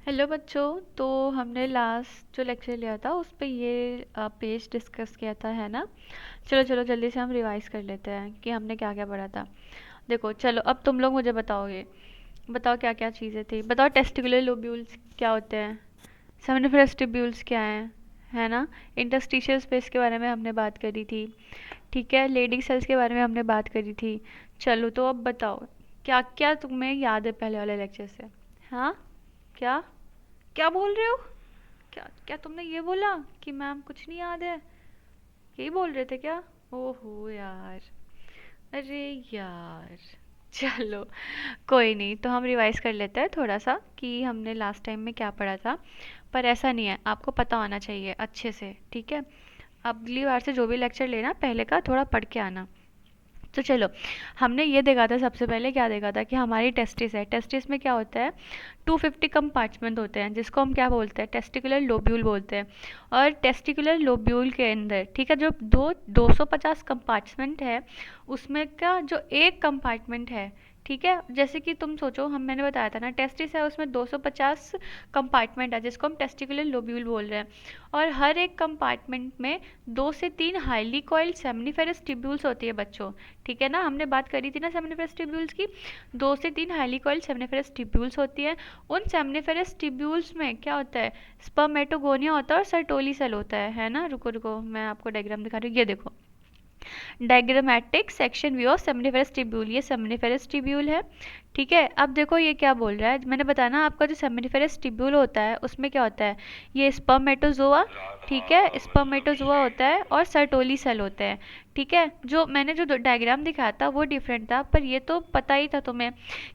Hello बच्चों। तो हमने लास्ट जो लेक्चर लिया था उस पे ये पेज डिस्कस किया था, है ना। चलो चलो जल्दी से हम रिवाइज कर लेते हैं कि हमने क्या क्या पढ़ा था। देखो चलो, अब तुम लोग मुझे बताओगे, बताओ क्या क्या चीज़ें थी। बताओ टेस्टिकुलर लोब्यूल्स क्या होते हैं, सेमिनिफरस ट्यूब्यूल्स क्या हैं, है ना। इंटरस्टिशियल स्पेस के बारे में हमने बात करी थी, ठीक है। लेडिंग सेल्स के बारे में हमने बात करी थी। चलो तो अब बताओ क्या क्या तुम्हें याद है पहले वाले लेक्चर से। हाँ, क्या क्या बोल रहे हो। क्या क्या तुमने ये बोला कि मैम कुछ नहीं याद है, यही बोल रहे थे क्या। ओहो यार, अरे यार। चलो कोई नहीं, तो हम रिवाइज कर लेते हैं थोड़ा सा कि हमने लास्ट टाइम में क्या पढ़ा था। पर ऐसा नहीं है, आपको पता होना चाहिए अच्छे से, ठीक है। अगली बार से जो भी लेक्चर लेना पहले का थोड़ा पढ़ के आना। तो चलो, हमने ये देखा था सबसे पहले, क्या देखा था कि हमारी टेस्टिस है। टेस्टिस में क्या होता है, 250 कंपार्टमेंट होते हैं जिसको हम क्या बोलते हैं, टेस्टिकुलर लोब्यूल बोलते हैं। और टेस्टिकुलर लोब्यूल के अंदर, ठीक है, जो 250 कंपार्टमेंट है उसमें का जो एक कंपार्टमेंट है, ठीक है। जैसे कि तुम सोचो, हम मैंने बताया था ना टेस्टिस है, उसमें 250 कंपार्टमेंट है जिसको हम टेस्टिकुलर लोब्यूल बोल रहे हैं। और हर एक कंपार्टमेंट में 2 से 3 हाईली कॉइल्ड सेमिनिफेरस ट्यूब्यूल्स होती है बच्चों, ठीक है ना। हमने बात करी थी ना सेमिनिफेरस ट्यूब्यूल्स की। 2 से 3 हाईली कॉइल्ड सेमिनिफेरस ट्यूब्यूल्स होती है। उन सेमिनिफेरस ट्यूब्यूल्स में क्या होता है, स्पर्मेटोगोनिया होता है और सर्टोली सेल होता है ना। रुको रुको, मैं आपको डायग्राम दिखा रही हूँ, ये देखो। Diagrammatic section view of seminiferous tubule, ये सेमिनिफेरस ट्यूब्यूल है, ठीक है। अब देखो ये क्या बोल रहा है, मैंने बताया ना आपका जो सेमिनिफेरस ट्यूब्यूल होता है उसमें क्या होता है, ये स्पर्मेटोजोआ, ठीक है, स्पर्मेटोजोआ होता है और सर्टोली सेल होते हैं, ठीक है। जो मैंने जो डायग्राम दिखाया था वो डिफरेंट था, पर ये तो पता ही था तुम्हें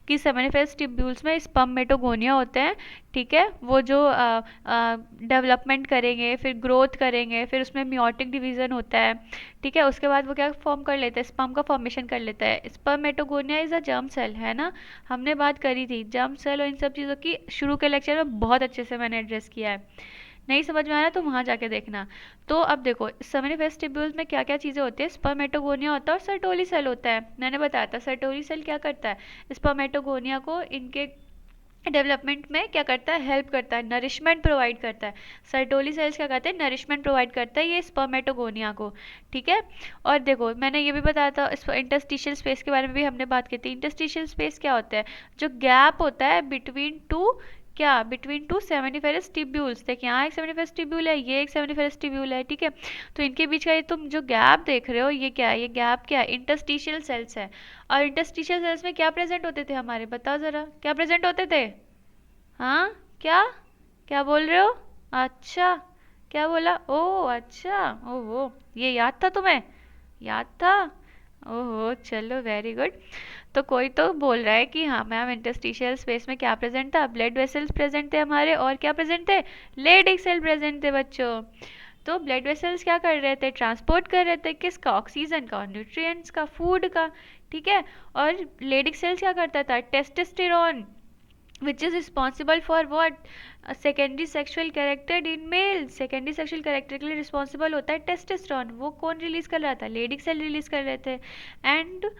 कि सेमिनिफेरस ट्यूब्यूल्स में स्पर्मेटोगोनिया होते हैं, ठीक है। वो जो डेवलपमेंट करेंगे, फिर ग्रोथ करेंगे, फिर उसमें मियोटिक डिवीजन होता है, ठीक है। उसके बाद वो क्या फॉर्म कर लेता है, स्पर्म का फॉर्मेशन कर लेता है। Spermatogonia is a germ cell, है ना। हमने बात करी थी जर्म सेल और इन सब चीज़ों की, शुरू के लेक्चर में बहुत अच्छे से मैंने एड्रेस किया है। नहीं समझ में आया तो वहाँ जाके देखना। तो अब देखो सेमिनिफेरस ट्यूब्यूल्स में क्या क्या चीज़ें होती है, स्पर्मेटोगोनिया होता है और सर्टोली सेल होता है। मैंने बताया था सर्टोली सेल क्या करता है, स्पर्मेटोगोनिया को इनके डेवलपमेंट में क्या करता है, हेल्प करता है, नरिशमेंट प्रोवाइड करता है। सर्टोली सेल्स क्या करते हैं, नरिशमेंट प्रोवाइड करता है ये स्पर्मेटोगोनिया को, ठीक है। और देखो मैंने ये भी बताया था, इस इंटरस्टिशियल स्पेस के बारे में भी हमने बात की थी। इंटरस्टिशियल स्पेस क्या होता है, जो गैप होता है बिटवीन टू, क्या बिटवीन टू सेमिनिफेरस ट्यूब्यूल्स। देखिए यहाँ एक सेमिनिफेरस ट्यूब्यूल है, ये एक सेमिनिफेरस ट्यूब्यूल है, ठीक है। तो इनके बीच का ये तुम जो गैप देख रहे हो, ये क्या है, ये गैप क्या है, इंटरस्टिशियल सेल्स है। और इंटरस्टिशियल सेल्स में क्या प्रेजेंट होते थे हमारे, बताओ जरा क्या प्रेजेंट होते थे। हाँ, क्या क्या बोल रहे हो। अच्छा, क्या बोला, ओह अच्छा, ओहो ये याद था तुम्हें, याद था। ओहो चलो वेरी गुड। तो कोई तो बोल रहा है कि हाँ मैम इंटरस्टिशियल स्पेस में क्या प्रेजेंट था, ब्लड वेसल्स प्रेजेंट थे हमारे, और क्या प्रेजेंट थे, लेडिक सेल प्रेजेंट थे बच्चों। तो ब्लड वेसल्स क्या कर रहे थे, ट्रांसपोर्ट कर रहे थे किसका, ऑक्सीजन का और न्यूट्रिएंट्स का, फूड का, ठीक है। और लेडिक सेल्स क्या करता था, testosterone which is responsible for what, a secondary sexual character in male। secondary sexual character के लिए responsible होता है टेस्टोस्टेरोन, वो कौन रिलीज कर रहा था, लेडिक सेल रिलीज कर रहे थे। And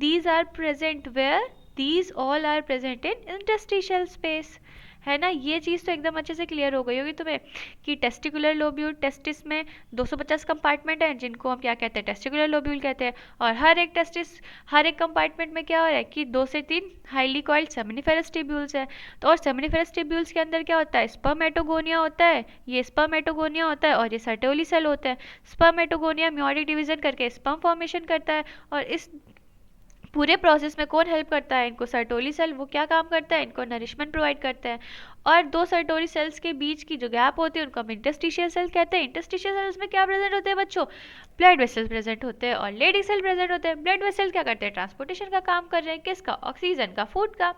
these are present where, these all are present in interstitial space, है ना। ये चीज़ तो एकदम अच्छे से क्लियर हो गई होगी तुम्हें कि टेस्टिकुलर लोब्यूल, टेस्टिस में 250 कंपार्टमेंट हैं जिनको हम क्या कहते हैं, टेस्टिकुलर लोब्यूल कहते हैं। और हर एक टेस्टिस, हर एक कंपार्टमेंट में क्या हो रहा है कि 2 से 3 हाईली कॉइल्ड सेमिनिफेरस ट्यूब्यूल्स है। तो और सेमिनिफेरस ट्यूब्यूल्स के अंदर क्या होता है, स्पर्मेटोगोनिया होता है, ये स्पर्मेटोगोनिया होता है और ये सर्टोली सेल होता है। स्पर्मेटोगोनिया म्योटिक डिवीजन करके स्पर्म फॉर्मेशन करता है, और इस पूरे प्रोसेस में कौन हेल्प करता है इनको, सर्टोली सेल। वो क्या काम करता है, इनको नरिशमेंट प्रोवाइड करता है। और दो सर्टोली सेल्स के बीच की जो गैप होती है उनको हम इंटरस्टिशियल सेल कहते हैं। इंटरस्टिशियल सेल्स में क्या प्रेजेंट होते हैं बच्चों, ब्लड वेसल्स प्रेजेंट होते हैं और लेडी सेल प्रेजेंट होते हैं। ब्लड वेसल क्या करते हैं, ट्रांसपोर्टेशन का काम कर रहे हैं, किसका, ऑक्सीजन का, फूड का।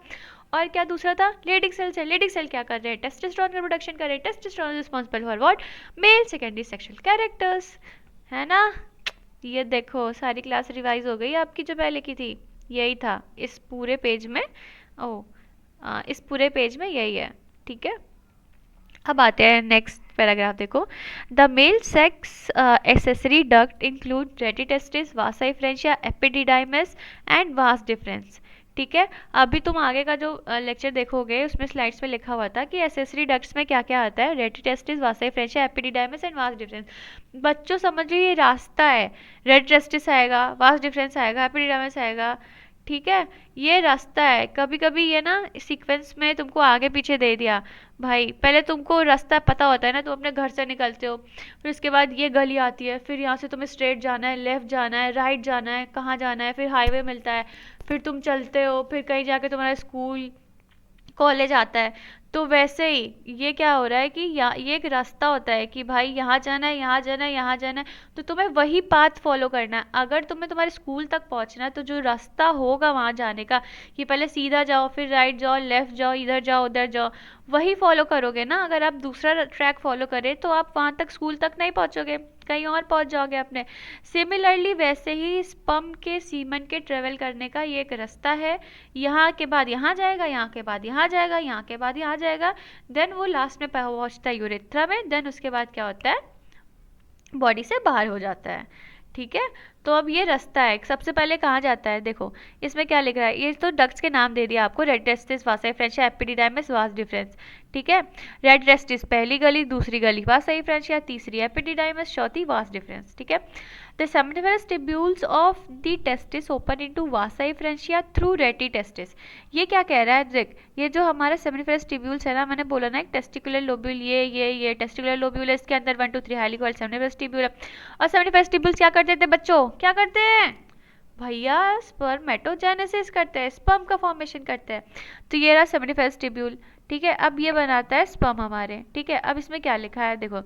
और क्या दूसरा था, लेडिक सेल्स है, लेडिक सेल क्या कर रहे हैं, टेस्टोस्टेरोन का प्रोडक्शन कर रहे हैं। Testosterone responsible for what, male secondary sexual characters, है ना। ये देखो सारी क्लास रिवाइज हो गई आपकी जो पहले की थी, यही था इस पूरे पेज में। ओ इस पूरे पेज में यही है, ठीक है। अब आते हैं नेक्स्ट पैराग्राफ, देखो। The male sex accessory duct include rete testis, vasa efferentia, epididymis and vas deferens, ठीक है। अभी तुम आगे का जो लेक्चर देखोगे उसमें स्लाइड्स पे लिखा हुआ था कि एसेसरी डक्ट्स में क्या क्या आता है, rete testis, vasa efferentia, epididymis and vas deferens. बच्चों समझो ये रास्ता है, रेड टेस्टिस आएगा, वास डिफरेंस आएगा, एपिडिडाइमिस आएगा, ठीक है। ये रास्ता है। कभी कभी ये ना सीक्वेंस में तुमको आगे पीछे दे दिया, भाई पहले तुमको रास्ता पता होता है ना, तुम अपने घर से निकलते हो, फिर उसके बाद ये गली आती है, फिर यहाँ से तुम्हें स्ट्रेट जाना है, लेफ्ट जाना है, राइट जाना है, कहाँ जाना है, फिर हाईवे मिलता है, फिर तुम चलते हो, फिर कहीं जाके तुम्हारा स्कूल कॉलेज आता है। तो वैसे ही ये क्या हो रहा है कि ये एक रास्ता होता है कि भाई यहाँ जाना है, यहाँ जाना है, यहाँ जाना है, तो तुम्हें वही पाथ फॉलो करना है। अगर तुम्हें तुम्हारे स्कूल तक पहुँचना है तो जो रास्ता होगा वहाँ जाने का, कि पहले सीधा जाओ, फिर राइट जाओ, लेफ्ट जाओ, इधर जाओ, उधर जाओ, वही फॉलो करोगे ना। अगर आप दूसरा ट्रैक फॉलो करें तो आप वहाँ तक, स्कूल तक नहीं पहुँचोगे, कहीं और पहुँच जाओगे अपने। सिमिलरली वैसे ही स्पर्म के सीमन के ट्रेवल करने का ये एक रास्ता है। यहाँ के बाद यहाँ जाएगा, यहाँ के बाद यहाँ जाएगा, यहाँ के बाद यहाँ जाएगा, देन वो लास्ट में पहुंचता है यूरेथ्रा में, देन उसके बाद क्या होता है, बॉडी से बाहर हो जाता है। ठीक है। तो अब ये रास्ता है, सबसे पहले कहाँ जाता है, देखो इसमें क्या लिख रहा है, ये तो डक्ट्स के नाम दे दिया आपको, rete testis, vasa efferentia, epididymis, vas deferens. ठीक है। रेड टेस्टिस पहली गली, दूसरी गली वासाई फ्रेंचिया, तीसरी एपिडिडाइमिस, चौथी वास डिफरेंस। ठीक है। The seminiferous tubules of the testis open into vasa efferentia through reti testis। ये क्या कह रहा है, देख ये जो हमारा सेमिनिफेरस ट्यूब्यूल्स है ना, मैंने बोला ना एक टेस्टिकुलर लोब्यूल, ये टेस्टिकुलर लोब्यूल है, इसके अंदर 1 2 3 हाईली कॉइल्ड सेमिनिफेरस ट्यूब्यूल है। और सेमिनिफेरस ट्यूब्यूल्स क्या करते थे बच्चों, क्या करते हैं भैया, स्पर्मेटोजेनेसिस करते हैं, स्पर्म का फॉर्मेशन करते हैं। तो ये रहा सेमिनिफेरस ट्यूब्यूल। ठीक है। अब ये बनाता है स्पर्म हमारे। ठीक है। अब इसमें क्या लिखा है, देखो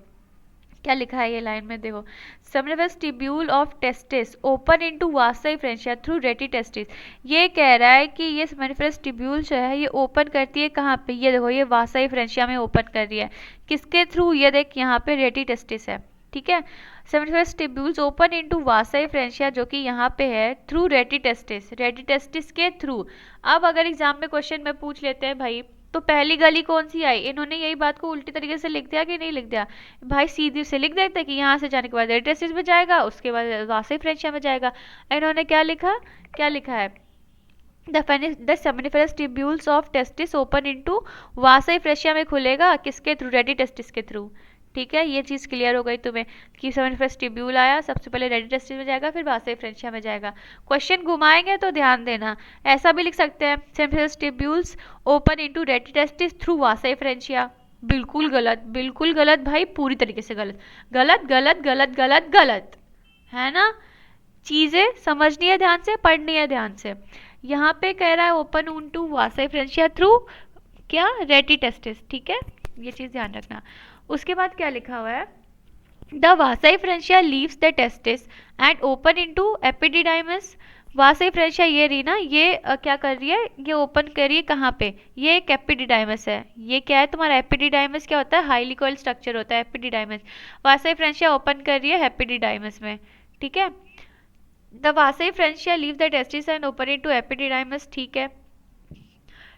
क्या लिखा है ये लाइन में, देखो seminiferous tubule of testis open into vasa efferentia through rete testis. ये कह रहा है कि ये सेमिनिफेरस ट्यूब्यूल जो है ये ओपन करती है कहाँ पे, ये देखो ये वासाई फ्रेंचिया में ओपन कर रही है, किसके थ्रू, ये देख यहाँ पे रेटी टेस्टिस है। ठीक है। Seminiferous tubules open into vasa efferentia जो कि यहाँ पे है, थ्रू रेटी टेस्टिस के थ्रू। अब अगर एग्जाम में क्वेश्चन में पूछ लेते हैं भाई तो पहली गली कौन सी आई, इन्होंने यही बात को उल्टी तरीके से लिख दिया कि नहीं लिख दिया, भाई सीधी से लिख देते कि यहाँ से जाने के बाद रेटेस्टिस में जाएगा, उसके बाद वासाई फ्रेंचिया में जाएगा। इन्होंने क्या लिखा, क्या लिखा है, the seminiferous tubules of testis open into vasa efferentia में खुलेगा, किसके थ्रू, रेडी टेस्टिस के थ्रू। ठीक है। ये चीज़ क्लियर हो गई तुम्हें कि सेमिनिफेरस ट्यूब्यूल आया, सबसे पहले रेडी टेस्टिस में जाएगा, फिर वासाई फ्रेंचिया में जाएगा। क्वेश्चन घुमाएंगे तो ध्यान देना, ऐसा भी लिख सकते हैं seminiferous tubules open into rete testis through vasa efferentia. बिल्कुल गलत, बिल्कुल गलत भाई, पूरी तरीके से गलत, गलत गलत गलत गलत गलत, है ना। चीज़ें समझनी है ध्यान से, पढ़नी है ध्यान से। यहाँ पे कह रहा है open into vasa efferentia through क्या, रेटी टेस्टिस। ठीक है। ये चीज़ ध्यान रखना। उसके बाद क्या लिखा हुआ है, the vasa efferentia leaves the testis and open into epididymis. Vasa efferentia ये रही ना, ये क्या कर रही है, ये ओपन कर रही है कहाँ पे, ये एक एपिडिडाइमिस है, ये क्या है तुम्हारा एपिडिडाइमिस, क्या होता है हाईली कॉइल्ड स्ट्रक्चर होता है एपिडिडाइमिस। वासाई फ्रेंचिया ओपन कर रही है एपिडिडाइमिस में। ठीक है। The vasa efferentia leave the testis and open into epididymis. ठीक है।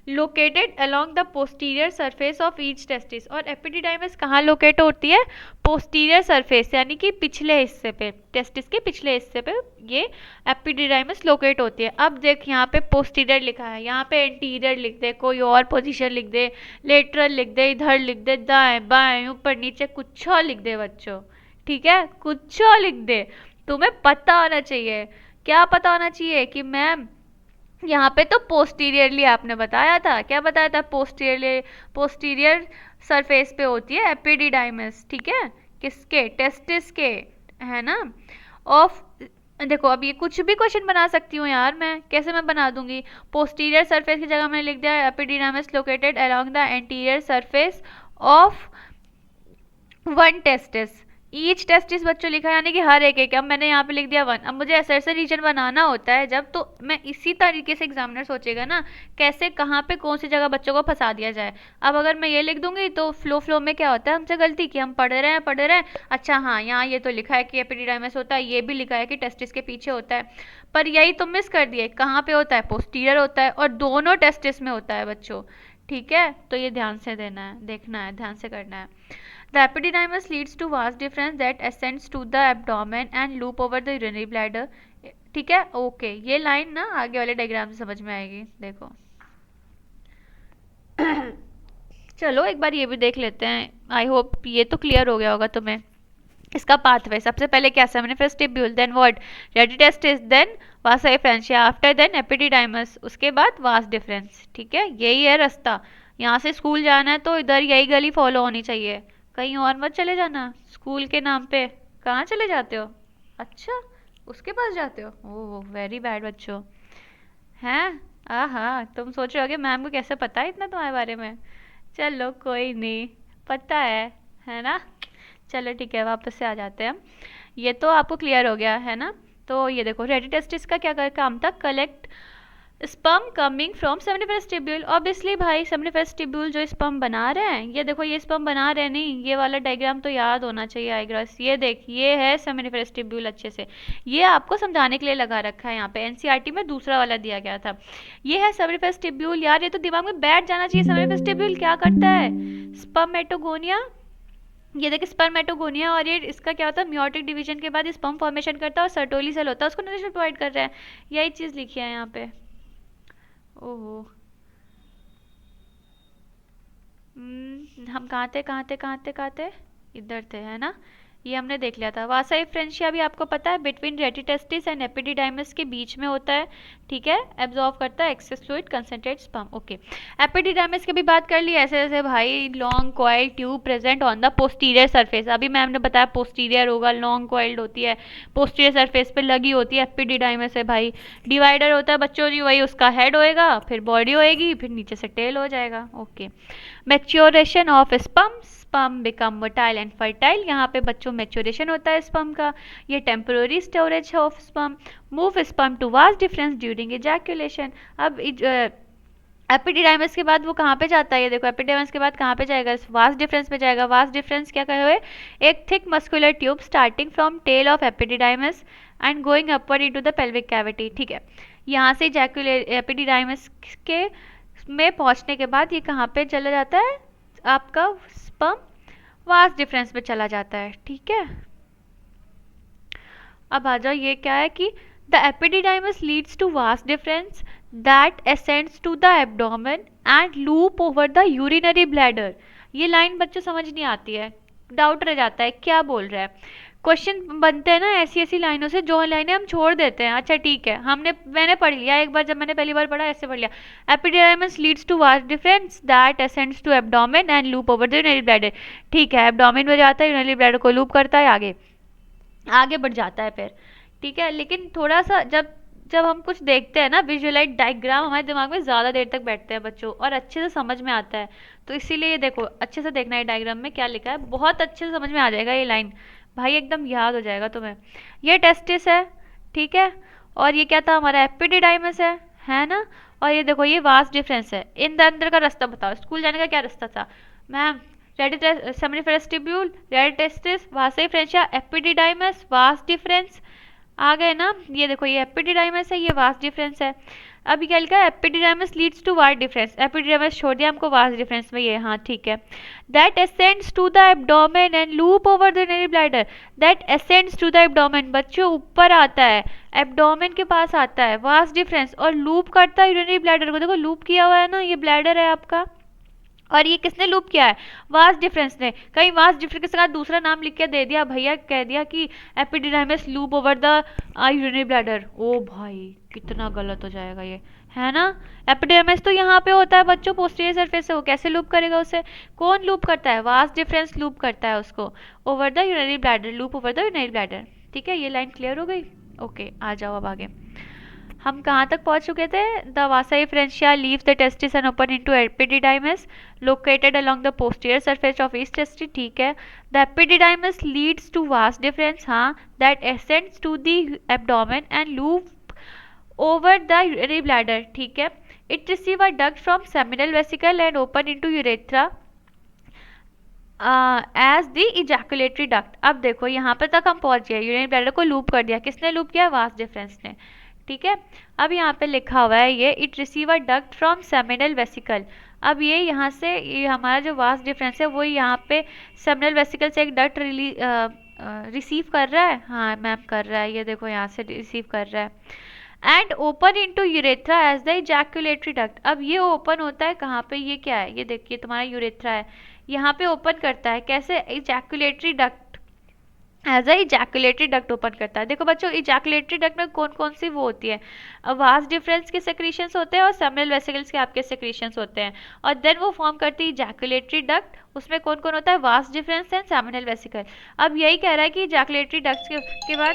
Located along the posterior surface of each testis. और एपिडिडाइमिस कहाँ लोकेट होती है, पोस्टीरियर सरफेस यानी कि पिछले हिस्से पे, टेस्टिस के पिछले हिस्से पे ये एपिडिडाइमिस लोकेट होती है। अब देख यहाँ पे पोस्टीरियर लिखा है, यहाँ पे एंटीरियर लिख दे, कोई और पोजीशन लिख दे, लेटरल लिख दे, इधर लिख दे, दाएं बाएं ऊपर नीचे कुछ और लिख दे बच्चों। ठीक है। कुछ और लिख दे, तुम्हें पता होना चाहिए। क्या पता होना चाहिए कि मैम यहाँ पे तो पोस्टीरियरली आपने बताया था, क्या बताया था, पोस्टीरियर सरफेस पे होती है एपिडिडाइमिस। ठीक है। किसके, टेस्टिस के, है ना। ऑफ, देखो अब ये कुछ भी क्वेश्चन बना सकती हूँ यार मैं, कैसे मैं बना दूंगी, पोस्टीरियर सरफेस की जगह मैंने लिख दिया epididymis located along the anterior surface of one testis. Each testis बच्चों लिखा है यानी कि हर एक, अब मैंने यहाँ पे लिख दिया 1। अब मुझे ऐसे रीजन बनाना होता है जब, तो मैं इसी तरीके से एग्जामिनर सोचेगा ना कैसे कहाँ पे कौन सी जगह बच्चों को फंसा दिया जाए। अब अगर मैं ये लिख दूंगी तो फ्लो में क्या होता है हमसे गलती कि हम पढ़ रहे हैं, अच्छा हाँ यहाँ ये तो लिखा है कि एपिडिडाइमिस होता है, ये भी लिखा है कि टेस्टिस के पीछे होता है, पर यही तो मिस कर दिए, कहाँ पे होता है, पोस्टीरियर होता है, और दोनों टेस्टिस में होता है बच्चों। ठीक है। तो ये ध्यान से देना है, देखना है, ध्यान से करना है। The epididymis leads to vas deferens that ascends to the abdomen and loop over the urinary bladder. ठीक है, ओके। ये लाइन ना आगे वाले डायग्राम से समझ में आएगी, देखो। चलो एक बार ये भी देख लेते हैं। आई होप ये तो क्लियर हो गया होगा तुम्हें। इसका पाथवे सबसे पहले क्या, seminiferous tubule, then what, rete testis, then vasa efferentia, after then epididymis, उसके बाद वास डिफरेंस। ठीक है, यही है रास्ता। यहाँ से स्कूल जाना है तो इधर यही गली फॉलो होनी चाहिए, कहीं और मत चले जाना स्कूल के नाम पे। कहाँ चले जाते हो? अच्छा, उसके पास जाते हो? ओह वेरी बैड बच्चों। हैं? आहा, तुम सोच रहे होगे मैम को कैसे पता है इतना तुम्हारे बारे में। चलो कोई नहीं, पता है ना। चलो ठीक है, वापस से आ जाते हैं हम। ये तो आपको क्लियर हो गया है ना। तो ये देखो, रेडिटेस्टिस का क्या काम था, collect sperm coming from seminiferous tubule. Obviously भाई सेमिनिफेरस ट्यूब्यूल जो स्पर्म बना रहे हैं, ये देखो ये स्पर्म बना रहे हैं, नहीं ये वाला डायग्राम तो याद होना चाहिए आईग्रास। ये देख, ये है सेमिनिफेरस ट्यूब्यूल अच्छे से। ये आपको समझाने के लिए लगा रखा है, यहाँ पे एनसीईआरटी में दूसरा वाला दिया गया था। ये है सेमिनिफेरस ट्यूब्यूल, यार ये तो दिमाग में बैठ जाना चाहिए। सेमिनिफेरस ट्यूब्यूल क्या करता है, स्पर्मेटोगोनिया, ये देखिए स्पर्मेटोगोनिया, और ये इसका क्या होता है, मियोटिक डिवीजन के बाद स्पर्म फॉर्मेशन करता है और सर्टोली सेल होता है, उसको न्यूट्रिशन प्रोवाइड कर रहा है। यही चीज़ लिखी है यहाँ पे। ओहो, हम कहाँ थे, इधर थे है ना। ये हमने देख लिया था। वासा एफ्रेंशिया भी आपको पता है बिटवीन रेटिटेस्टिस एंड एपिडिडाइमस के बीच में होता है। ठीक है, एब्जॉर्ब करता है access fluid concentrate sperm. Okay, epididymis की भी बात कर ली। ऐसे ऐसे भाई, long coil tube present on the posterior surface. अभी मैम ने बताया पोस्टीरियर होगा, लॉन्ग कॉइल्ड होती है, पोस्टीरियर सरफेस पे लगी होती है, एपिडिडाइमस है भाई। डिवाइडर होता है बच्चों जी, वही उसका हेड होएगा, फिर बॉडी होएगी, फिर नीचे से टेल हो जाएगा। Okay, maturation of sperm, sperm become motile and fertile. यहाँ पे बच्चों मैच्योरेशन होता है स्पर्म का। ये temporary storage of sperm, move sperm to vas deferens during ejaculation. अब एपिडिडाइमस के बाद वो कहाँ पे जाता है, ये देखो एपिडिडाइमस के बाद कहाँ पे जाएगा, वास डिफरेंस पे जाएगा। वास डिफरेंस क्या कहे हुए, एक thick muscular tube starting from tail of epididymis and going upward into the pelvic cavity. ठीक है, यहाँ से एपिडिडाइमस के में पहुँचने के बाद ये कहाँ पे चला जाता है, आपका स्पर्म वास डिफरेंस पे चला जाता है। ठीक है, अब आ जाओ, ये क्या है कि the epididymis leads to vas deferens that ascends to the abdomen and loop over the urinary bladder. ये लाइन बच्चों समझ नहीं आती है, डाउट रह जाता है क्या बोल रहा है। क्वेश्चन बनते हैं ना ऐसी ऐसी लाइनों से, जो लाइनें हम छोड़ देते हैं। अच्छा ठीक है, मैंने पढ़ लिया एक बार, जब मैंने पहली बार पढ़ा ऐसे पढ़ लिया, epididymis leads to vas deferens that ascends to abdomen and loop over the urinary bladder. ठीक है, एब्डोमेन में जाता है, यूरिनरी ब्लैडर को लूप करता है, आगे आगे बढ़ जाता है फिर। ठीक है, लेकिन थोड़ा सा जब जब हम कुछ देखते हैं ना विजुअलाइज डायग्राम, हमारे दिमाग में ज़्यादा देर तक बैठते हैं बच्चों, और अच्छे से समझ में आता है। तो इसीलिए ये देखो अच्छे से देखना है डायग्राम में क्या लिखा है, बहुत अच्छे से समझ में आ जाएगा ये लाइन भाई, एकदम याद हो जाएगा तुम्हें। ये टेस्टिस है, ठीक है, और ये क्या था हमारा, एपिडिडाइमस है ना। और ये देखो ये वास डिफरेंस है। इन द अंदर का रास्ता बताओ, स्कूल जाने का क्या रास्ता था मैम, सेमिनिफेरस ट्यूब्यूल, रेडिटेस्टिस, वासा एफ्रेंशिया, एपिडिडाइमस, वास डिफरेंस। आ गए ना। ये देखो ये एपिडिडाइमस है, ये वास डिफरेंस है। अभी क्या लिखा है, epididymis leads to vas deferens, epididymis छोड़ दिया हमको, वास डिफरेंस में ये, हाँ ठीक है। That ascends to the abdomen and loop over the urinary bladder. That ascends to the abdomen, बच्चों ऊपर आता है, एब्डोमेन के पास आता है, वास डिफरेंस, और लूप करता है यूरिनरी ब्लैडर को। देखो लूप किया हुआ है ना, ये ब्लैडर है आपका, और ये किसने लूप किया है, वास डिफरेंस ने। कहीं वास डिफरेंस के साथ दूसरा नाम लिख के दे दिया भैया, कह दिया कि epididymis loop over the urinary bladder, ओ भाई कितना गलत हो जाएगा ये, है ना। एपिडिडाइमस तो यहाँ पे होता है बच्चों, पोस्टीरियर सरफेस से, वो कैसे लूप करेगा उसे, कौन लूप करता है, वास डिफरेंस लूप करता है उसको over the urinary bladder, loop over the urinary bladder. ठीक है, ये लाइन क्लियर हो गई। ओके, आ जाओ अब आगे। हम कहाँ तक पहुँच चुके थे, the vasa efferentia leaves the testis and open into epididymis located along the posterior surface of each testis. ठीक है, the epididymis leads to vas deferens, हाँ, that ascends to the abdomen and loop over the urinary bladder. ठीक है, it receive a duct from seminal vesicle and open into urethra as the ejaculatory duct. अब देखो यहाँ पे तक हम पहुँच गए, यूरिनरी ब्लैडर को लूप कर दिया, किसने लूप किया, वास डिफरेंस ने। ठीक है, अब यहाँ पे लिखा हुआ है ये, it receive a duct from seminal vesicle. अब ये यहाँ से, ये हमारा जो वास डिफरेंस है वो यहाँ पे सेमिनल वेसिकल से एक डक्ट रिलीज रिसीव कर रहा है, हाँ मैम कर रहा है, ये देखो यहाँ से रिसीव कर रहा है। And open into urethra as the ejaculatory duct. अब ये ओपन होता है कहाँ पे, ये क्या है, ये देखिए तुम्हारा यूरेथ्रा है, यहाँ पे ओपन करता है कैसे, ejaculatory duct, as a ejaculatory duct open करता है। देखो बच्चों इजैकुलेटरी डक्ट में कौन कौन सी वो होती है, वास डिफरेंस के सेक्रीशंस होते हैं और सेमिनल वेसिकल्स के आपके सेक्रीशंस होते हैं, और देन वो फॉर्म करती है इजैकुलेटरी डक्ट। उसमें कौन कौन होता है, vas deferens and seminal vesicle. अब यही कह रहा है कि इजैकुलेटरी डक्ट के बाद,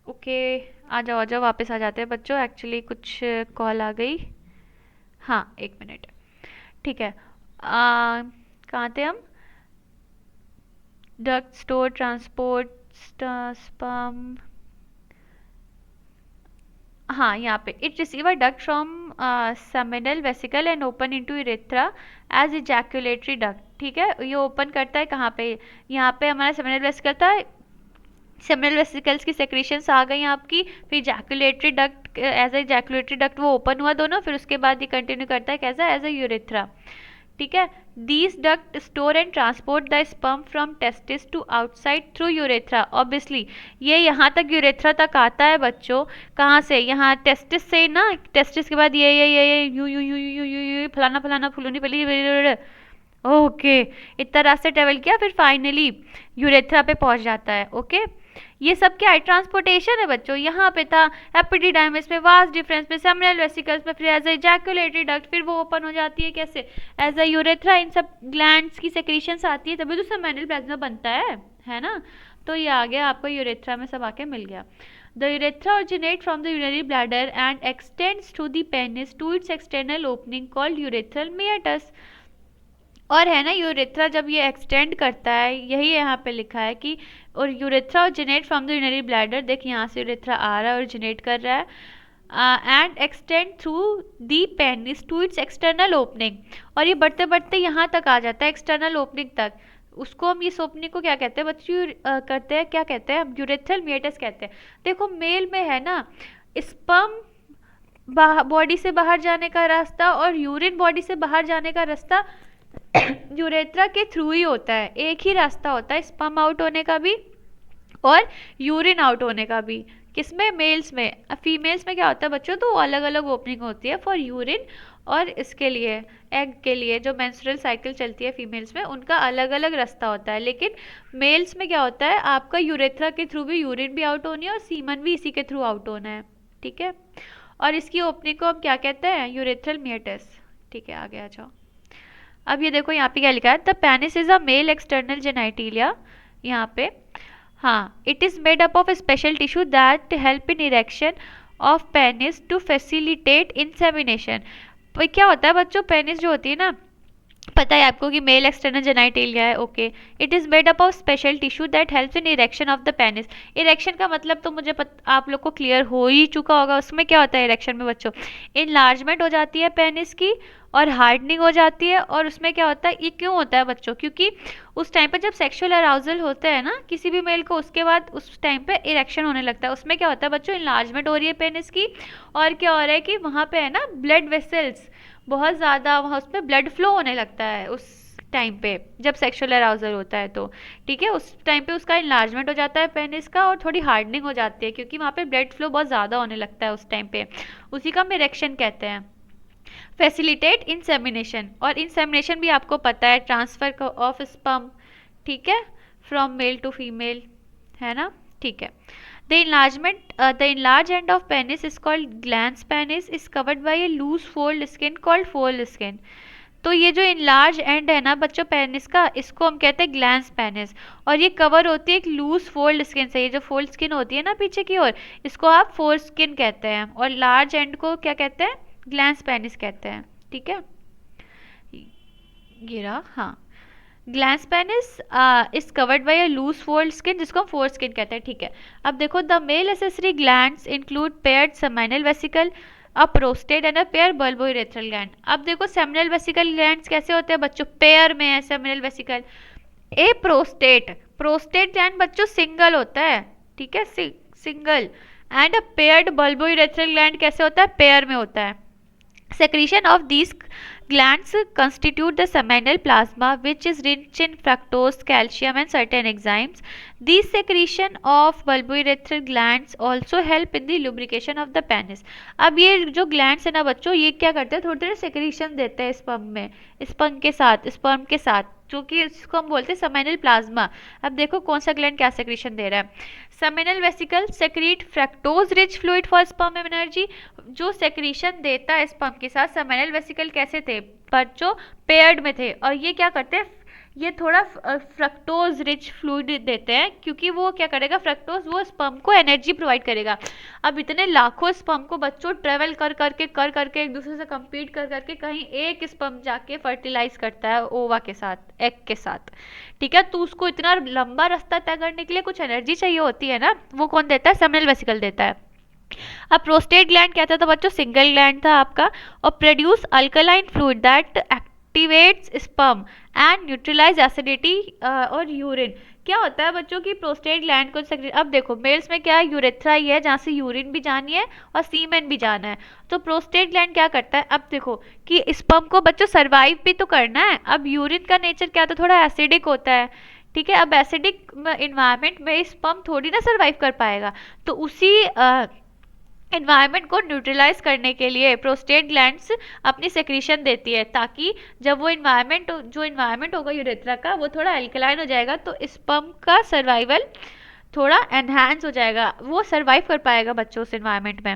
ओके आ जाओ वापस आ जाते हैं बच्चों, एक्चुअली कुछ कॉल आ गई। हाँ एक मिनट, ठीक है। कहाँ थे हम, डक्ट स्टोर ट्रांसपोर्ट स्पर्म, हाँ यहाँ पे it receive a duct from seminal vesicle and open into urethra as ejaculatory duct. ठीक है, ये ओपन करता है कहाँ पे, यहाँ पे हमारा सेमिनल वेसिकल था, सेमिनल वेसिकल्स की सेक्रीशंस आ गई आपकी, फिर ejaculatory duct as a ejaculatory duct वो ओपन हुआ दोनों, फिर उसके बाद ये कंटिन्यू करता है कैसा, एज ए यूरेथ्रा। ठीक है, these duct store and transport the sperm from testis to outside through urethra. Obviously ये यहाँ तक यूरेथ्रा तक आता है बच्चों, कहाँ से, यहाँ टेस्टिस से ना, टेस्टिस के बाद ये you you you you you you फलाना फलाना फुलूनी पली, ओके इतना रास्ते ट्रेवल किया, फिर फाइनली यूरेथ्रा पे पहुंच जाता है। ओके ये सब क्या है, ट्रांसपोर्टेशन है बच्चों। यहाँ पे था एपिडिडाइमिस में, वास डिफरेंस में, सेमिनल वेसिकल्स में, फिर एज ए इजैकुलेटरी डक्ट, फिर वो ओपन हो जाती है कैसे, एज ए यूरेथ्रा। इन सब ग्लैंड्स की सेक्रीशंस आती है तभी तो सेमिनल प्लाज्मा बनता है ना। तो ये आ गया आपको यूरेथ्रा में सब आके मिल गया। The urethra originates from the urinary bladder and extends to the penis to its external opening called urethral meatus। और है ना, यूरेथ्रा जब ये एक्सटेंड करता है, यही यहाँ पे लिखा है कि, और urethra originate from the urinary bladder, देख यहाँ से यूरेथ्रा आ रहा है, ओरिजिनेट कर रहा है, and extend through the penis to its external opening. और ये बढ़ते बढ़ते यहाँ तक आ जाता है, एक्सटर्नल ओपनिंग तक। उसको हम इस ओपनिंग को क्या कहते हैं बच्चों, करते हैं क्या कहते हैं, यूरेथ्रल मिएटस कहते हैं। देखो मेल में है ना, स्पर्म बॉडी से बाहर जाने का रास्ता और यूरिन बॉडी से बाहर जाने का रास्ता यूरेथ्रा के थ्रू ही होता है, एक ही रास्ता होता है स्पर्म आउट होने का भी और यूरिन आउट होने का भी। किसमें, मेल्स में। फीमेल्स में क्या होता है बच्चों, तो अलग अलग ओपनिंग होती है फॉर यूरिन और इसके लिए एग के लिए, जो मेंस्ट्रुअल साइकिल चलती है फीमेल्स में, उनका अलग अलग रास्ता होता है। लेकिन मेल्स में क्या होता है, आपका यूरेथ्रा के थ्रू भी यूरिन भी आउट होनी है और सीमन भी इसी के थ्रू आउट होना है। ठीक है, और इसकी ओपनिंग को हम क्या कहते हैं, यूरेथ्रल मिएटस। ठीक है आगे आ जाओ। अब ये देखो यहाँ पे क्या लिखा है, the penis is a male external genitalia. यहाँ पे हाँ, it is made up of special tissue that help in erection of penis to facilitate insemination. क्या होता है बच्चों, पेनिस जो होती है ना, पता है आपको कि मेल एक्सटर्नल जेनाइटिलिया है। Okay, it is made up of special tissue that helps in erection of the penis. Erection का मतलब तो मुझे आप लोग को क्लियर हो ही चुका होगा, उसमें क्या होता है इरेक्शन में बच्चों, इनलार्जमेंट हो जाती है पेनिस की और हार्डनिंग हो जाती है। और उसमें क्या होता है, ये क्यों होता है बच्चों, क्योंकि उस टाइम पे जब सेक्सुअल अराउजल होता है ना किसी भी मेल को, उसके बाद उस टाइम पे इरेक्शन होने लगता है। उसमें क्या होता है बच्चों, इनलार्जमेंट हो रही है पेनिस की, और क्या हो रहा है कि वहाँ पे है ना ब्लड वेसल्स बहुत ज़्यादा, वहाँ उसमें ब्लड फ्लो होने लगता है उस टाइम पे जब सेक्सुअल अराउजल होता है तो। ठीक है, उस टाइम पे उसका इनलार्जमेंट हो जाता है पेनिस का और थोड़ी हार्डनिंग हो जाती है, क्योंकि वहाँ पे ब्लड फ्लो बहुत ज़्यादा होने लगता है उस टाइम पे, उसी का हम इरेक्शन कहते हैं। फैसिलिटेट इंसेमिनेशन, और इंसेमिनेशन भी आपको पता है, ट्रांसफर ऑफ स्पर्म, ठीक है, फ्रॉम मेल टू फीमेल, है ना। ठीक है, the enlarged end of penis is called glans penis is covered by a loose fold skin called fold skin। तो ये जो इनलार्ज एंड है ना बच्चों पेनिस का, इसको हम कहते हैं ग्लैंस पेनिस, और ये कवर होती है एक लूज फोल्ड स्किन से। ये जो फोल्ड स्किन होती है ना पीछे की ओर, इसको आप फोल्ड स्किन कहते हैं, और लार्ज एंड को क्या कहते हैं, ग्लैंस पेनिस कहते हैं। ठीक है, ये रहा, हाँ, glans penis is covered by a loose fold skin, जिसको हम फोल्ड स्किन कहते हैं। ठीक है, अब देखो, the male accessory glands include paired seminal vesicle, a prostate and a pair bulbourethral gland. अब देखो सेमिनल वेसिकल ग्लैंड्स कैसे होते हैं बच्चों, पेयर में है seminal vesicle. A prostate, prostate gland बच्चों सिंगल होता है, ठीक है, single. And a paired bulbourethral gland कैसे होता है, पेयर में होता है। Secretion of these Glands constitute the seminal plasma, which is rich in fructose, calcium, and certain enzymes. These secretion of bulbourethral glands also help in the lubrication of the penis. अब ये जो glands है ना बच्चों, ये क्या करते हैं, थोड़ी देर secretion देते हैं sperm में, sperm के साथ, जो कि इसको हम बोलते हैं seminal plasma. अब देखो कौन सा ग्लैंड क्या सेक्रेशन दे रहा है. Seminal vesicle secrete fructose rich fluid for sperm energy. जो सेक्रीशन देता है स्पर्म के साथ. सेमिनल वेसिकल कैसे थे बच्चों, पेयर्ड में थे, और ये क्या करते हैं, ये थोड़ा फ्रक्टोज रिच फ्लूइड देते हैं, क्योंकि वो क्या करेगा, फ्रक्टोज वो स्पर्म को एनर्जी प्रोवाइड करेगा. अब इतने लाखों स्पर्म को बच्चों ट्रेवल कर करके एक दूसरे से compete कर करके कहीं एक स्पर्म जाके फर्टिलाइज करता है ओवा के साथ, एग के साथ. ठीक है, तो उसको इतना लंबा रास्ता तय करने के लिए कुछ एनर्जी चाहिए होती है ना, वो कौन देता है, सेमिनल वेसिकल देता है. अब प्रोस्टेट ग्लैंड क्या था बच्चों, सिंगल ग्लैंड था आपका, और produce alkaline fluid that activates sperm and neutralize acidity और यूरिन. क्या होता है बच्चों की प्रोस्टेट ग्लैंड को सेक्रेट. अब देखो मेल्स में क्या है, यूरेथ्रा ही है जहाँ से यूरिन भी जानी है और सीमेन भी जाना है. तो प्रोस्टेट ग्लैंड क्या करता है, अब देखो कि स्पर्म को बच्चों सरवाइव भी तो करना है. अब यूरिन का नेचर क्या था, थोड़ा एसिडिक होता है. ठीक है, अब एसिडिक इन्वायरमेंट में स्पर्म थोड़ी ना सरवाइव कर पाएगा. तो उसी एनवायरनमेंट को न्यूट्रलाइज करने के लिए प्रोस्टेट ग्लैंड्स अपनी सेक्रीशन देती है, ताकि जब वो इन्वायरमेंट होगा यूरेथ्रा का, वो थोड़ा अल्कलाइन हो जाएगा, तो स्पर्म का सर्वाइवल थोड़ा एनहांस हो जाएगा, वो सर्वाइव कर पाएगा बच्चों उस इन्वायरमेंट में.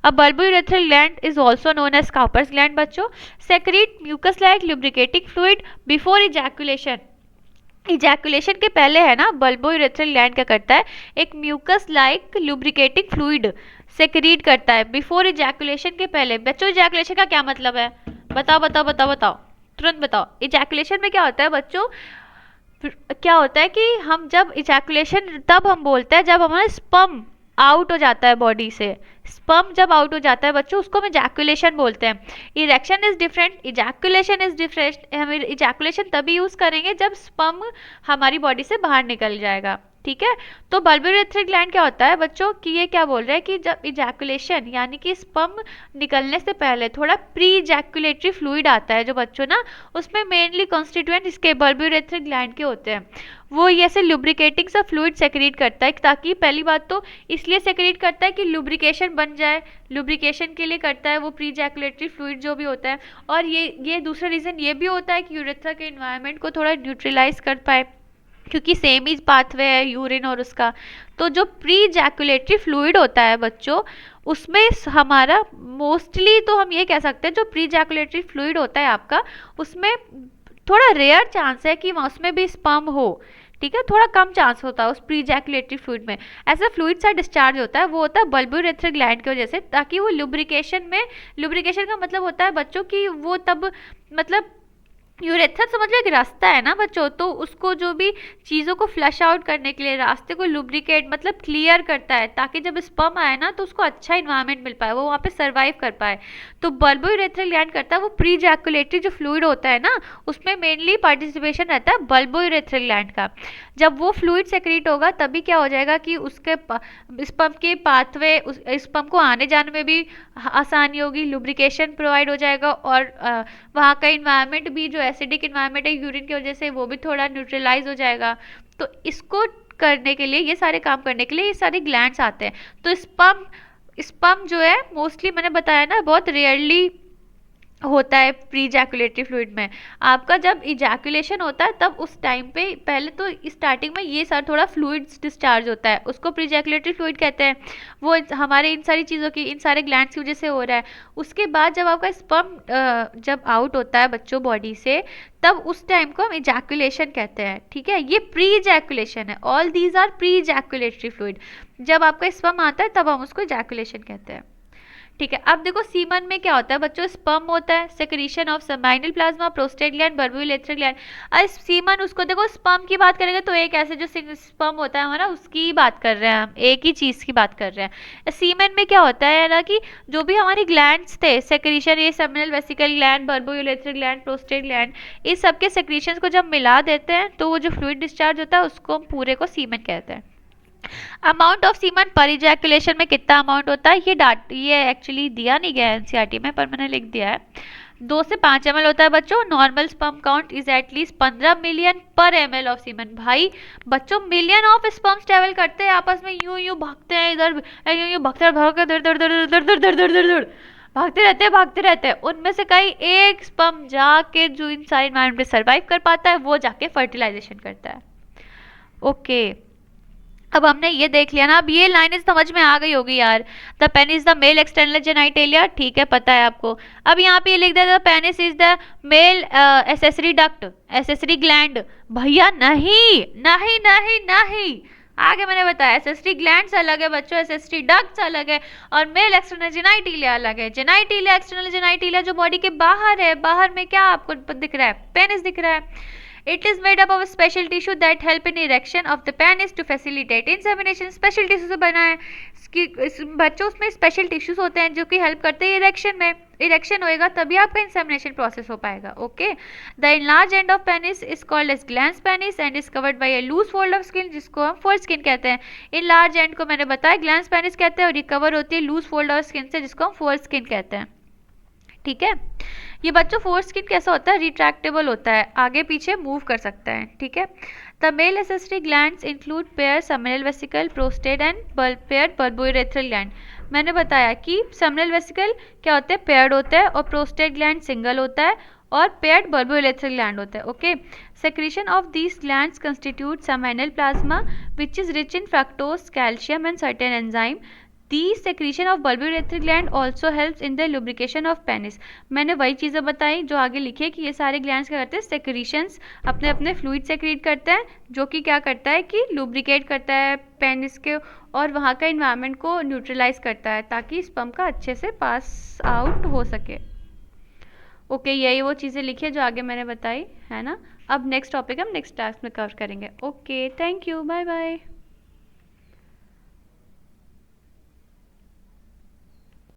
अब bulbourethral gland is also known as Cowper's gland बच्चों. Secrete mucus like lubricating fluid before ejaculation. Ejaculation के पहले है ना, बल्बोयूरेथ्रल ग्लैंड क्या करता है, एक mucus like lubricating fluid secrete करता है बिफोर इजैकुलेशन के पहले. बच्चों इजैकुलेशन का क्या मतलब है, बताओ बताओ बताओ बताओ, तुरंत बताओ. इजैकुलेशन में क्या होता है बच्चों, क्या होता है कि हम जब इजैकुलेशन तब हम बोलते हैं जब हमारा स्पर्म आउट हो जाता है बॉडी से. स्पर्म जब आउट हो जाता है बच्चों, उसको हम इजैकुलेशन बोलते हैं. Erection is different, ejaculation is different. हम इजैकुलेशन तभी यूज करेंगे जब स्पर्म हमारी बॉडी से बाहर निकल जाएगा. ठीक है, तो बल्बोयूरेथ्रल ग्लैंड क्या होता है बच्चों कि ये क्या बोल रहे हैं कि जब इजैकुलेशन यानी कि स्पर्म निकलने से पहले थोड़ा प्री इजैकुलेटरी फ्लूइड आता है जो बच्चों ना, उसमें मेनली कॉन्स्टिट्यूएंट इसके बल्बोयूरेथ्रल ग्लैंड के होते हैं. वो ये ऐसे लुब्रिकेटिंग सा फ्लूइड सेक्रेट करता है, ताकि पहली बात तो इसलिए सेक्रेट करता है कि लुब्रिकेशन बन जाए, लुब्रिकेशन के लिए करता है वो प्री इजैकुलेटरी फ्लूइड जो भी होता है. और ये दूसरा रीज़न ये भी होता है कि यूरेथ्रा के इन्वायरमेंट को थोड़ा न्यूट्रलाइज कर पाए, क्योंकि सेम ही पाथवे है यूरिन और उसका. तो जो प्री इजैकुलेटरी फ्लूइड होता है बच्चों, उसमें हमारा मोस्टली तो हम ये कह सकते हैं जो प्री इजैकुलेटरी फ्लूइड होता है आपका, उसमें थोड़ा रेयर चांस है कि उसमें भी स्पर्म हो. ठीक है, थोड़ा कम चांस होता है उस प्री इजैकुलेटरी फ्लूइड में. ऐसा फ्लूइड सा डिस्चार्ज होता है, वो होता है बल्बोयूरेथ्रल ग्लैंड की वजह से, ताकि वो लुब्रिकेशन का मतलब होता है बच्चों कि वो तब मतलब यूरेथ्रा समझ लो एक रास्ता है ना बच्चों, तो उसको जो भी चीज़ों को फ्लश आउट करने के लिए रास्ते को लुब्रिकेट मतलब क्लियर करता है, ताकि जब स्पर्म आए ना तो उसको अच्छा इन्वायरमेंट मिल पाए, वो वहाँ पे सरवाइव कर पाए. तो बल्बोयूरेथ्रल ग्लैंड करता है वो प्री इजैकुलेटरी जो फ्लूइड होता है ना, उसमें मेनली पार्टिसिपेशन रहता है बल्बोयूरेथ्रल ग्लैंड का. जब वो फ्लूइड सेक्रेट होगा तभी क्या हो जाएगा कि उसके स्पर्म के पाथवे, उस स्पर्म को आने जाने में भी आसानी होगी, लुब्रिकेशन प्रोवाइड हो जाएगा, और वहाँ का इन्वायरमेंट भी जो एसिडिक इन्वायरमेंट है यूरिन की वजह से, वो भी थोड़ा न्यूट्रलाइज हो जाएगा. तो इसको करने के लिए, ये सारे काम करने के लिए ये सारे ग्लैंड्स आते हैं. तो स्पर्म जो है मोस्टली मैंने बताया ना बहुत रेयरली होता है प्री इजैकुलेटरी फ्लूइड में. आपका जब इजैकुलेशन होता है तब उस टाइम पे पहले तो स्टार्टिंग में ये सारा थोड़ा फ्लूइड्स डिस्चार्ज होता है, उसको प्री इजैकुलेटरी फ्लूइड कहते हैं. वो हमारे इन सारी चीज़ों की, इन सारे ग्लैंड्स की वजह से हो रहा है. उसके बाद जब आपका स्पर्म जब आउट होता है बच्चों बॉडी से, तब उस टाइम को हम इजैकुलेशन कहते हैं. ठीक है, ये प्री इजैकुलेशन है. All these are pre ejaculatory fluid. जब आपका स्पर्म आता है तब हम उसको इजैकुलेशन कहते हैं. ठीक है, अब देखो सीमन में क्या होता है बच्चों, स्पर्म होता है, secretion of seminal plasma, prostate gland, bulbourethral gland. अब सीमन उसको देखो, स्पर्म की बात करेंगे तो एक ऐसे जो स्पर्म होता है हमारा, उसकी बात कर रहे हैं हम, एक ही चीज़ की बात कर रहे हैं. सीमन में क्या होता है ना कि जो भी हमारी ग्लैंड्स थे सेक्रीशन, ये seminal vesicle gland, bulbourethral gland, prostate gland, इस सबके सेक्रीशंस को जब मिला देते हैं तो वो जो फ्लूइड डिस्चार्ज होता है उसको हम पूरे को सीमन कहते हैं. अमाउंट ऑफ सीमन पर इजैकुलेशन में कितना अमाउंट होता है, ये एक्चुअली दिया नहीं गया है एनसीईआरटी में, पर मैंने लिख दिया है. 2 से 5 ml होता है बच्चों। Normal sperm count is at least 15 million पर ml ऑफ सीमेन। भाई बच्चों मिलियन ऑफ स्पर्म्स ट्रेवल करते हैं आपस में, यूं यूं भागते हैं इधर, यूं यूं भागते हैं, भागते दर दर दर दर दर दर दर दर दर भागते रहते हैं, भागते रहते हैं। उनमें से कई एक स्पर्म जाके जो इन सारे एनवायरमेंट में सर्वाइव कर पाता है वो जाके फर्टिलाइजेशन करता है। ओके, अब हमने ये देख लिया ना, अब ये लाइनें समझ में आ गई होगी यार। The penis the male external genitalia, ठीक है पता है आपको। अब यहाँ पे ये लिख दिया the penis is the male accessory duct, accessory gland. भैया नहीं नहीं नहीं नहीं, आगे मैंने बताया एसेसरी ग्लैंड्स अलग है बच्चों, एसेसरी डक्ट्स अलग है, और मेल एक्सटर्नल जेनाइटेलिया अलग है। जेनाइटेलिया, एक्सटर्नल जेनाइटेलिया जो बॉडी के बाहर है, बाहर में क्या आपको दिख रहा है, पेनिस दिख रहा है। It is made up of a special tissue that help in erection of the penis to facilitate insemination. Special tissue से बना है बच्चों, उसमें स्पेशल टिश्यूज होते हैं जो कि हेल्प करते हैं इरेक्शन में। इरेक्शन होएगा तभी आपका इंसेमिनेशन प्रोसेस हो पाएगा। Okay, the enlarge end of penis is called as glans penis and is covered by a loose fold of skin जिसको हम फोर स्किन कहते हैं। इनलार्ज एंड को मैंने बताया ग्लैंस पेनिस कहते हैं, और ये कवर होती है लूज फोल्ड ऑफ स्किन से जिसको हम फोर स्किन कहते हैं। ठीक है, ये बच्चों फोर स्किन कैसा होता है, रिट्रैक्टेबल होता है, आगे पीछे मूव कर सकता है। ठीक है, the male accessory glands include pair seminal vesicle, prostate and paired bulbourethral gland. मैंने बताया कि सेमिनल वेसिकल क्या होते हैं, पेयर्ड होता है, और प्रोस्टेट ग्लैंड सिंगल होता है, और पेयर्ड बल्बोरेथ्रल ग्लैंड होता है। Okay, secretion of these glands constitute seminal plasma which is rich in fructose, calcium and certain enzyme. The secretion of bulbourethral gland also helps in the lubrication of penis. मैंने वही चीज़ें बताई जो आगे लिखी कि ये सारे ग्लैंड्स क्या करते हैं, सेक्रीशंस अपने अपने फ्लूइड सेक्रीट करते हैं जो कि क्या करता है कि लुब्रिकेट करता है पेनिस के, और वहाँ का इन्वायरमेंट को न्यूट्रलाइज करता है ताकि स्पर्म का अच्छे से पास आउट हो सके। ओके, यही वो चीज़ें लिखी है जो आगे मैंने बताई है ना। अब नेक्स्ट टॉपिक हम नेक्स्ट क्लास में कवर करेंगे। Okay, thank you, bye bye.